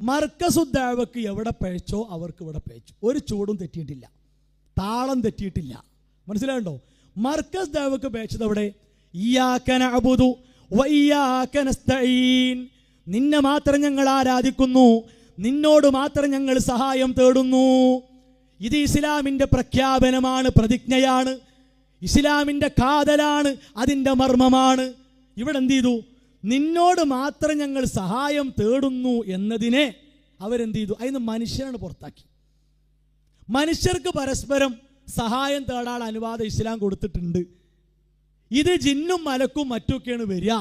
മർക്കസുദ്ദഅവക്ക് എവിടെ പഴച്ചോ അവർക്ക് ഇവിടെ പഴച്ചു. ഒരു ചൂടും തെറ്റിയിട്ടില്ല, താളം തെറ്റിയിട്ടില്ല. മനസ്സിലാകണ്ടോ? മർക്കസ് ദഅവക്ക് പഴച്ചത് അവിടെ ഇയ്യാക നഅ്ബുദു വ ഇയ്യാക നസ്തഈൻ, നിന്നെ മാത്രം ഞങ്ങൾ ആരാധിക്കുന്നു, നിന്നോട് മാത്രം ഞങ്ങൾ സഹായം തേടുന്നു. ഇത് ഇസ്ലാമിൻ്റെ പ്രഖ്യാപനമാണ്, പ്രതിജ്ഞയാണ്, ഇസ്ലാമിൻ്റെ കാതലാണ്, അതിൻ്റെ മർമ്മമാണ്. ഇവിടെ എന്ത് ചെയ്തു? നിന്നോട് മാത്രം ഞങ്ങൾ സഹായം തേടുന്നു എന്നതിനെ അവരെന്ത് ചെയ്തു? അതിന് മനുഷ്യനാണ് പുറത്താക്കി. മനുഷ്യർക്ക് പരസ്പരം സഹായം തേടാൻ അനുവാദം ഇസ്ലാം കൊടുത്തിട്ടുണ്ട്. ഇത് ജിന്നും മലക്കും മറ്റുമൊക്കെയാണ് വരിക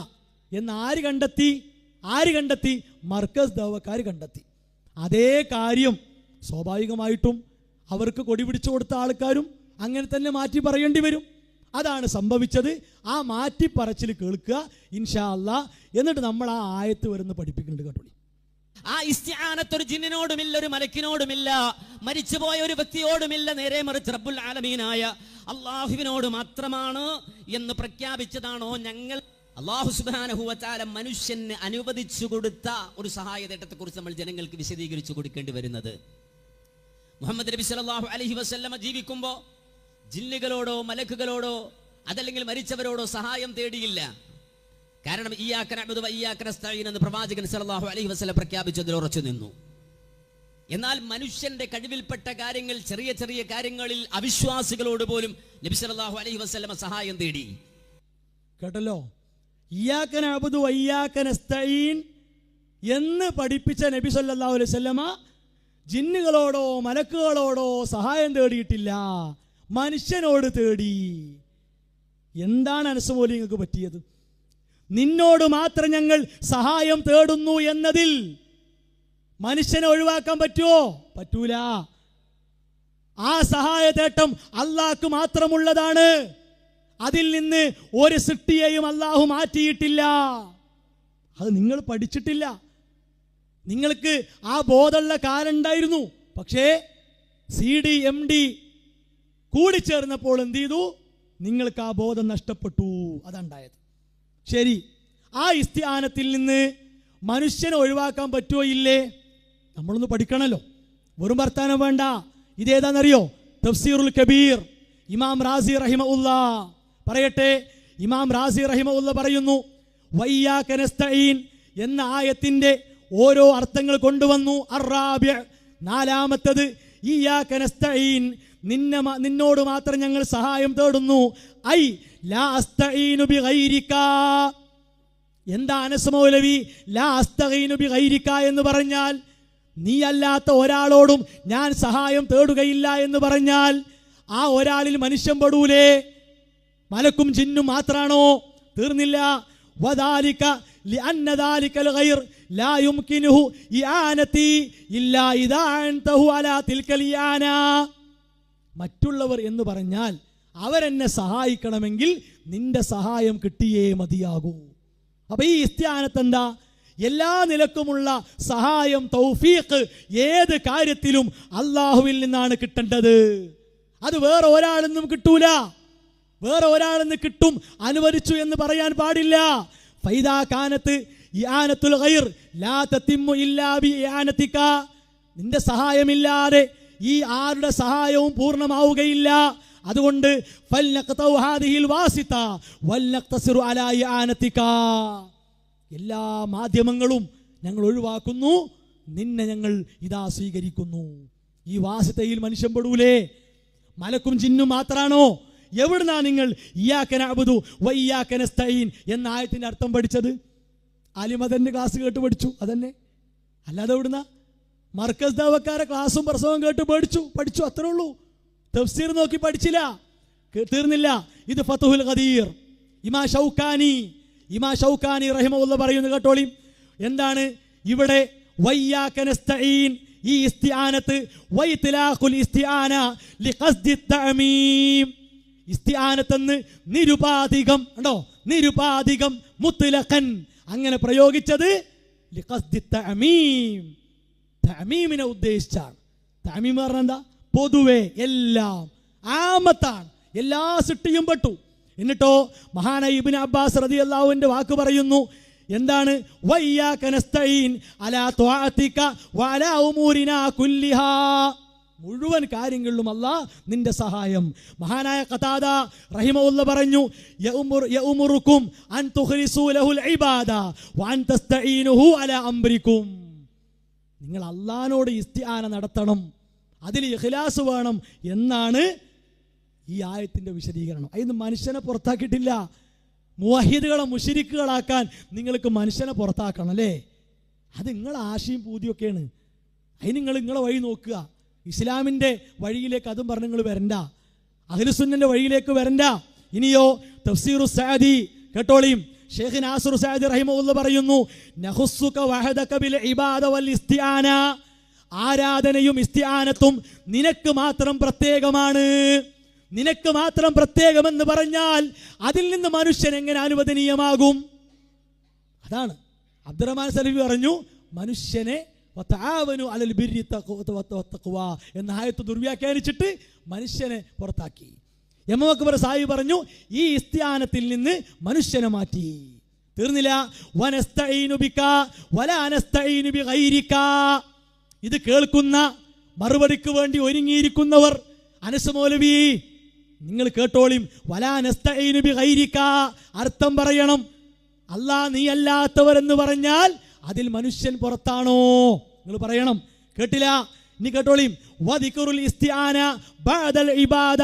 എന്ന് ആര് കണ്ടെത്തി? മർക്കസ് ദഅവക്കാർ കണ്ടെത്തി. അതേ കാര്യം സ്വാഭാവികമായിട്ടും അവർക്ക് കൊടി പിടിച്ചു കൊടുത്ത ആൾക്കാരും അങ്ങനെ തന്നെ മാറ്റി പറയേണ്ടി വരും. അതാണ് സംഭവിച്ചത്. ആ മാറ്റിപ്പറച്ചിൽ കേൾക്കുക ഇൻഷാ അല്ലാഹ്. എന്നിട്ട് നമ്മൾ ആ ആയത്ത് വരുന്ന പഠിപ്പിക്കുന്നുണ്ട് കേട്ടോ. ആ ഇസ്തിആനത്ത് ഒരു ജിന്നിനോടുമില്ല, ഒരു മലക്കിനോടുമില്ല, മരിച്ചുപോയ ഒരു വ്യക്തിയോടുമില്ല, നേരെ മറിച്ച് റബ്ബുൽ ആലമീനായ അല്ലാഹുവിനോട് മാത്രമാണ് എന്ന് പ്രഖ്യാപിച്ചതാണോ ഞങ്ങൾ. അല്ലാഹു സുബ്ഹാനഹു വ തആല മനുഷ്യന് അനുവദിച്ചു കൊടുത്ത ഒരു സഹായതേട്ടത്തെ കുറിച്ച് നമ്മൾ ജനങ്ങൾക്ക് വിശദീകരിച്ചു കൊടുക്കേണ്ടി വരുന്നത്. മുഹമ്മദ് നബി സല്ലല്ലാഹു അലൈഹി വസല്ലമ ജീവിക്കുമ്പോൾ ജിന്നുകളോടോ മലക്കുകളോടോ അതല്ലെങ്കിൽ മരിച്ചവരോടോ സഹായം തേടിയില്ല. കാരണം ഇയ്യാക നഅ്ബുദു വ ഇയ്യാക നസ്തഈൻ എന്ന് പ്രവാചകൻ സല്ലല്ലാഹു അലൈഹി വസല്ലം പ്രഖ്യാപിച്ചതിൽ ഉറച്ചു നിന്നു. എന്നാൽ മനുഷ്യന്റെ കഴിവിൽപ്പെട്ട കാര്യങ്ങൾ, ചെറിയ ചെറിയ കാര്യങ്ങളിൽ അവിശ്വാസികളോട് പോലും നബി സല്ലല്ലാഹു അലൈഹി വസല്ലം സഹായം തേടി. കേട്ടല്ലോ? ഇയ്യാക നഅ്ബുദു വ ഇയ്യാക നസ്തഈൻ എന്ന് പഠിപ്പിച്ച നബി സല്ലല്ലാഹു അലൈഹി വസല്ലമ ജിന്നുകളോടോ മലക്കുകളോടോ സഹായം തേടിയിട്ടില്ല, മനുഷ്യനോട് തേടി. എന്താണ് അനസ് മൗലവി നിങ്ങൾക്ക് പറ്റിയത്? നിന്നോട് മാത്രം ഞങ്ങൾ സഹായം തേടുന്നു എന്നതിൽ മനുഷ്യനെ ഒഴിവാക്കാൻ പറ്റുമോ? പറ്റൂല. ആ സഹായ തേട്ടം അല്ലാഹ്ക്ക് മാത്രമുള്ളതാണ്. അതിൽ നിന്ന് ഒരു സൃഷ്ടിയെയും അല്ലാഹു മാറ്റിയിട്ടില്ല. അത് നിങ്ങൾ പഠിച്ചിട്ടില്ല. നിങ്ങൾക്ക് ആ ബോധമുള്ള കാലം ഉണ്ടായിരുന്നു. പക്ഷേ CD MD കൂടിച്ചേർന്നപ്പോൾ എന്ത് ചെയ്തു? നിങ്ങൾക്ക് ആ ബോധം നഷ്ടപ്പെട്ടു. അതുണ്ടായത്. ശരി, ആ ഇസ്തിആനത്തിൽ നിന്ന് മനുഷ്യനെ ഒഴിവാക്കാൻ പറ്റുമോ ഇല്ലേ? നമ്മളൊന്ന് പഠിക്കണമല്ലോ. വെറും വർത്താനം വേണ്ട. ഇതേതാണെന്നറിയോ? തഫ്സീറുൽ കബീർ ഇമാം റാസി റഹിമഹുല്ലാ പറയട്ടെ. ഇമാം റാസി റഹിമഹുല്ലാ പറയുന്നു, വയ്യാക നസ്തഈൻ എന്ന ആയത്തിന്റെ ഓരോ അർത്ഥങ്ങൾ കൊണ്ടുവന്നു. അർറാബിഅ, നാലാമത്തത്, ഇയ്യാക നസ്തഈൻ, നിന്നോട് മാത്രം ഞങ്ങൾ സഹായം തേടുന്നു. ഐ ലാ അസ്തഈനു ബിഗൈരിക. എന്താ അനസ് മൗലവി ലാ അസ്തഈനു ബിഗൈരിക എന്ന് പറഞ്ഞാൽ? നീ അല്ലാത്ത ഒരാളോടും ഞാൻ സഹായം തേടുകയില്ല എന്ന് പറഞ്ഞാൽ ആ ഒരാളിൽ മനുഷ്യൻ പെടൂലേ? മലക്കും ജിന്നും മാത്രാണോ? തീർന്നില്ല. വദാലിക ലിഅന്ന ദാലികൽ ഗൈർ ലാ യുംകിനുഹു ഇആനതി ഇല്ലാ ഇദാ അൻതഹു അലാ തിൽകൽ ഇആന. മറ്റുള്ളവർ എന്ന് പറഞ്ഞാൽ അവരെന്നെ സഹായിക്കണമെങ്കിൽ നിന്റെ സഹായം കിട്ടിയേ മതിയാകൂ. അപ്പൊ ഈ ഇസ്തിആനത്ത് എന്താ? എല്ലാ നിലക്കുമുള്ള സഹായം, തൗഫീഖ് ഏത് കാര്യത്തിലും അല്ലാഹുവിൽ നിന്നാണ് കിട്ടേണ്ടത്. അത് വേറെ ഒരാളിൽ നിന്നും കിട്ടൂല. വേറെ ഒരാളിൽ നിന്ന് കിട്ടും അനുവദിച്ചു എന്ന് പറയാൻ പാടില്ല. ഫൈദാ കാനത്ത് ഇആനത്തുൽ ഗൈർ ലാ തതിമ്മു ഇല്ലാ ബി ഇആനതിക. നിന്റെ സഹായമില്ലാതെ ഈ ആരുടെ സഹായവും പൂർണ്ണമാവുകയില്ല. അതുകൊണ്ട് ഫൽനഖ്തൗ ഹാദിഹിൽ വാസിത വൽനഖ്തസിറു അലാ ഇആനതിക. എല്ലാ മാധ്യമങ്ങളും ഞങ്ങൾ ഒഴിവാക്കുന്നു, നിന്നെ ഞങ്ങൾ ഇതാ സ്വീകരിക്കുന്നു. ഈ വാസിതയിൽ മനുഷ്യൻ പെടൂലേ? മലക്കും ജിന്നും മാത്രാണോ? എവിടുന്നാ നിങ്ങൾ ഇയ്യാക നഅ്ബുദു വ ഇയ്യാക നസ്തഈൻ എന്ന ആയത്തിന്റെ അർത്ഥം പഠിച്ചത്? അലിമദന്റെ ക്ലാസ് കേട്ട് പഠിച്ചു, അതന്നെ. അല്ലാതെ എവിടുന്നാ? മർക്കസ് ദഅവക്കാരെ ക്ലാസും പ്രസവം കേട്ട് പഠിച്ചു, അത്രേ ഉള്ളൂ. തഫ്സീർ നോക്കി പഠിച്ചില്ല. തീർന്നില്ല. ഇത് ഫത്ഹുൽ ഖദീർ ഇമാം ഷൗക്കാനി റഹിമഹുല്ലാഹ് പറയുന്നു കേട്ടോളി. എന്താണ് ഇവിടെ? വയ്യാക നസ്തഈൻ, ഈ ഇസ്തിആനത്ത് വൈത്ലാഖുൽ ഇസ്തിആന ലിഖസ്ദി തഅമീം. ഇസ്തിആനത്തെന്ന് നിരുപാധികം, ഉണ്ടോ? നിരുപാധികം മുത്ലഖൻ അങ്ങനെ പ്രയോഗിച്ചത് ലിഖസ്ദി തഅമീം, തഅമീമിനെ ഉദ്ദേശിച്ചാണ്. തഅമീം പറഞ്ഞാൽ എന്താ? പൊതുവെ എല്ലാം, ആമത്താണ്, എല്ലാ സൃഷ്ടിയും പെട്ടു. എന്നിട്ടോ മഹാനായ ഇബ്നു അബ്ബാസ് റളിയല്ലാഹു അൻഹു വാക്ക് പറയുന്നു, എന്താണ്? വയ്യാക നസ്തഈൻ അലാ ത്വാഅതിക വഅലാ ഉമൂരിനാ കുല്ലിഹാ. മുഴുവൻ കാര്യങ്ങളിലും അല്ലാഹ് നിന്റെ സഹായം. മഹാനായ ഖതാദ റഹിമഹുല്ലാഹ് പറഞ്ഞു, യഉമുറുക്കും അൻ തുഖ്ലിസൂ ലഹുൽ ഇബാദ വഅൻ തസ്തഈനുഹു അലാ അംരിക്കും. നിങ്ങൾ അല്ലാഹുവോട് ഇസ്തിആന നടത്തണം, അതിൽ ഇഖ്ലാസ് വേണം എന്നാണ് ഈ ആയത്തിന്റെ വിശദീകരണം. അതിന് മനുഷ്യനെ പുറത്താക്കിയിട്ടില്ല. മുവഹിദുകളെ മുശ്രിക്കുകളാക്കാൻ നിങ്ങൾക്ക് മനുഷ്യനെ പുറത്താക്കണം അല്ലേ? അത് നിങ്ങളെ ആശയും പൂതിയൊക്കെയാണ്. അതിന് നിങ്ങളെ വഴി നോക്കുക. ഇസ്ലാമിൻ്റെ വഴിയിലേക്ക് അതും പറഞ്ഞ് നിങ്ങൾ വരണ്ട, അഹ്ലുസുന്നന്റെ വഴിയിലേക്ക് വരണ്ട. ഇനിയോ തഫ്സീറു സഅദി കേട്ടോളിയും. ഷെയ്ഖ് നാസിർ സഅദി റഹിമഹുല്ലാഹ് പറയുന്നു, നഖുസ്സുക വഹദക ബിൽ ഇബാദ വൽ ഇസ്തിആന. ആരാധനയും ഇസ്തിആനത്തും നിനക്ക് മാത്രം പ്രത്യേകമാണ്. നിനക്ക് മാത്രം പ്രത്യേകമെന്ന് പറഞ്ഞാൽ അതിൽ നിന്ന് മനുഷ്യൻ എങ്ങനെ അനുവദനീയമാകും? അതാണ് അബ്ദുറഹ്മാൻ സലഫി പറഞ്ഞു, മനുഷ്യനെ അലൽ ബിർരി വത്തഖ്വ എന്ന ആയത്ത് ദുർവ്യാഖ്യാനിച്ചിട്ട് മനുഷ്യനെ പുറത്താക്കി. എം അക്ബർ സാഹിബ് പറഞ്ഞു, ഈ ഇസ്തിആനത്തിൽ നിന്ന് മനുഷ്യനെ മാറ്റി. തീർന്നില്ല. വനസ്തഈനു ബിക വലാ നസ്തഈനു ബിഗൈരിക. ഇത് കേൾക്കുന്ന മറുപടിക്ക് വേണ്ടി ഒരുങ്ങിയിരിക്കുന്നവർ, അനസ് മൗലവി നിങ്ങൾ കേട്ടോളിയും. വലാ നസ്തഈനു ബിഗൈരിക അർത്ഥം പറയണം. അല്ലാഹ് നീ അല്ലാത്തവർ എന്ന് പറഞ്ഞാൽ അതിൽ മനുഷ്യൻ പുറത്താണോ? നിങ്ങൾ പറയണം. കേട്ടില്ല? ഇനി കേട്ടോളിയും. വദിക്റുൽ ഇസ്തിആന ബഅദൽ ഇബാദ.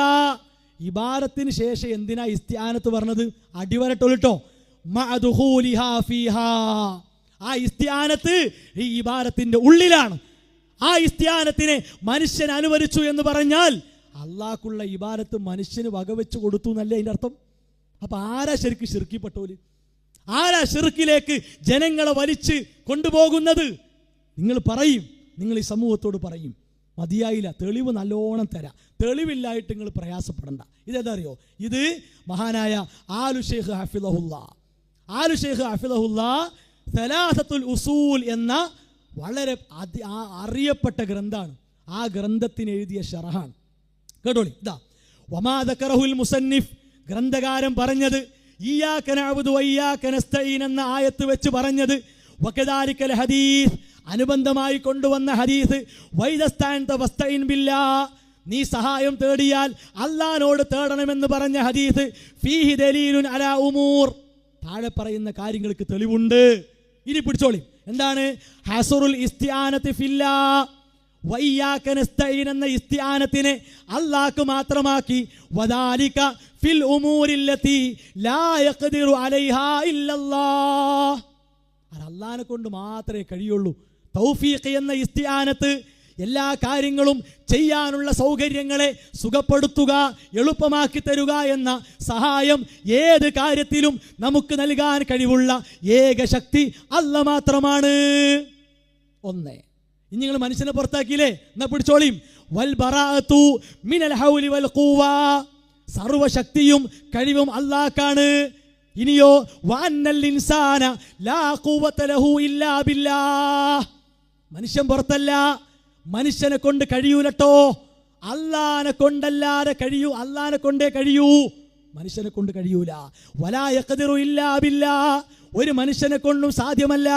ഇബാദത്തിന് ശേഷം എന്തിനാ ഇസ്തിആനത്ത് പറഞ്ഞത്? അടിവരട്ടോളിട്ടോ. മഅദുഖൂലിഹാ ഫീഹാ. ആ ഇസ്തിആനത്ത് ഈ ഇബാദത്തിന്റെ ഉള്ളിലാണ്. ആ ഇസ്തിആനത്തിനെ മനുഷ്യൻ അനുവദിച്ചു എന്ന് പറഞ്ഞാൽ അള്ളാഹ്ക്കുള്ള ഇബാദത്ത് മനുഷ്യന് വകവെച്ച് കൊടുത്തു എന്നല്ലേ അതിൻ്റെ അർത്ഥം? അപ്പൊ ആരാ ശരിക്കും ശിർക്കിപ്പെട്ടോല്? ആരാ ശിർക്കിലേക്ക് ജനങ്ങളെ വലിച്ച് കൊണ്ടുപോകുന്നത്? നിങ്ങൾ പറയും, നിങ്ങൾ ഈ സമൂഹത്തോട് പറയും, മതിയായില്ല, തെളിവ് നല്ലോണം തരാം, തെളിവില്ലായിട്ട് നിങ്ങൾ പ്രയാസപ്പെടണ്ട. ഇതേതാ അറിയോ? ഇത് മഹാനായ ആലു ഷെയ്ഖ് ഹഫിളഹുല്ലാഹ്, ആലു ഷെയ്ഖ് ഹഫിളഹുല്ലാഹ് സലാസത്തുൽ ഉസൂൽ എന്ന വളരെ അറിയപ്പെട്ട ഗ്രന്ഥാണ്. ആ ഗ്രന്ഥത്തിന് എഴുതിയ ശറഹാണ്. കേട്ടോളി. ഇതാ വമാ ദക്കറഹുൽ മുസന്നിഫ്, ഗ്രന്ഥകാരൻ പറഞ്ഞത് ഇയ്യാക നഅ്ബുദു വഇയ്യാക നസ്തഈൻ എന്ന ആയത്ത് വെച്ച് പറഞ്ഞത്. വകദാലിക്കൽ ഹദീസ്, അനുബന്ധമായി കൊണ്ടുവന്ന ഹദീസ്. വൈദസ്തഅൻത വസ്തഈൻ ബില്ലാഹ്, നീ സഹായം തേടിയാൽ അല്ലാഹുവോട് തേടണമെന്ന് പറഞ്ഞ ഹദീസ്. ഫീഹി ദലീലുൻ അലാ ഉമൂർ, താഴെ പറയുന്ന കാര്യങ്ങൾക്ക് തെളിവുണ്ട്. ഇനി പിടിച്ചോളി. എന്താണ്? ഹസ്റുൽ ഇസ്തിആനത്തി ഫില്ലാഹ് വഇയ്യാക നസ്തഈൻ എന്ന ഇസ്തിആനത്തിനെ അല്ലാഹ്ക്ക് മാത്രമാക്കി. വദാലിക ഫിൽ ഉമൂരില്ലതി ലാ യഖ്ദിറു അലൈഹാ ഇല്ലല്ലാഹ്, അല്ലാഹനെ കൊണ്ട് മാത്രമേ കഴിയുള്ളൂ. തൗഫീഖ് എന്ന ഇസ്തിആനത്ത് എല്ലാ കാര്യങ്ങളും ചെയ്യാനുള്ള സൗകര്യങ്ങളെ സുഖപ്പെടുത്തുക, എളുപ്പമാക്കി തരുക എന്ന സഹായം ഏത് കാര്യത്തിലും നമുക്ക് നൽകാൻ കഴിവുള്ള ഏക ശക്തി അല്ലാഹ് മാത്രമാണ്. ഒന്ന്. ഇനി നിങ്ങൾ മനുഷ്യനെ പുറത്താക്കിയില്ലേ? എന്നാ പിടിച്ചോളിയും. വൽ ബറാഅതു മിനൽ ഹൗലി വൽ ഖുവ, സർവശക്തിയും കഴിവും അല്ലാഹ്ക്കാണ്. ഇനിയോ വഅന്നൽ ഇൻസാന ലാ ഖുവത ലഹു ഇല്ലാ ബില്ലാഹ്, മനുഷ്യൻ പുറത്തല്ല, മനുഷ്യനെ കൊണ്ട് കഴിയൂലട്ടോ. അല്ലാഹനെ കൊണ്ടല്ലാതെ കഴിയൂ, അല്ലാഹനെ കൊണ്ടേ കഴിയൂ, മനുഷ്യനെ കൊണ്ട് കഴിയൂല. വലാ യഖ്ദിറു ഇല്ലാ ബില്ലാഹ്, ഒരു മനുഷ്യനെ കൊണ്ടും സാധ്യമല്ല.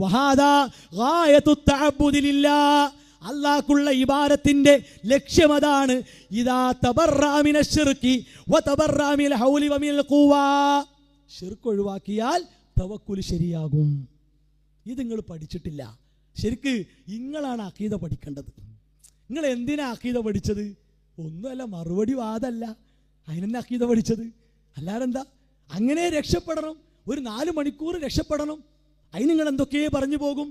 വഹാദാ ഗായത്തു തഅബ്ബുദി ലില്ലാഹ്, അല്ലാഹ്ക്കുള്ള ഇബാദത്തിന്റെ ലക്ഷ്യം അതാണ്. ഇദാ തബറഅ മിനശ് ശിർക്കി വതബറഅ മിനൽ ഹൗലി വമിനൽ ഖുവ, ശിർക്ക് ഒഴിവാക്കിയാൽ തവക്കുൽ ശരിയാകും. ഇത് നിങ്ങൾ പഠിച്ചിട്ടില്ല. ശരിക്ക് നിങ്ങളാണ് അഖീദ പഠിക്കേണ്ടത്. നിങ്ങൾ എന്തിനാ അഖീദ പഠിച്ചത്? ഒന്നുമല്ല, മറുപടി വാദമല്ല, അതിനെന്നെ അഖീദ പഠിച്ചത്. അല്ലാതെന്താ? അങ്ങനെ രക്ഷപ്പെടണം, ഒരു 4 മണിക്കൂർ രക്ഷപ്പെടണം. അതിന് നിങ്ങൾ എന്തൊക്കെയേ പറഞ്ഞു പോകും.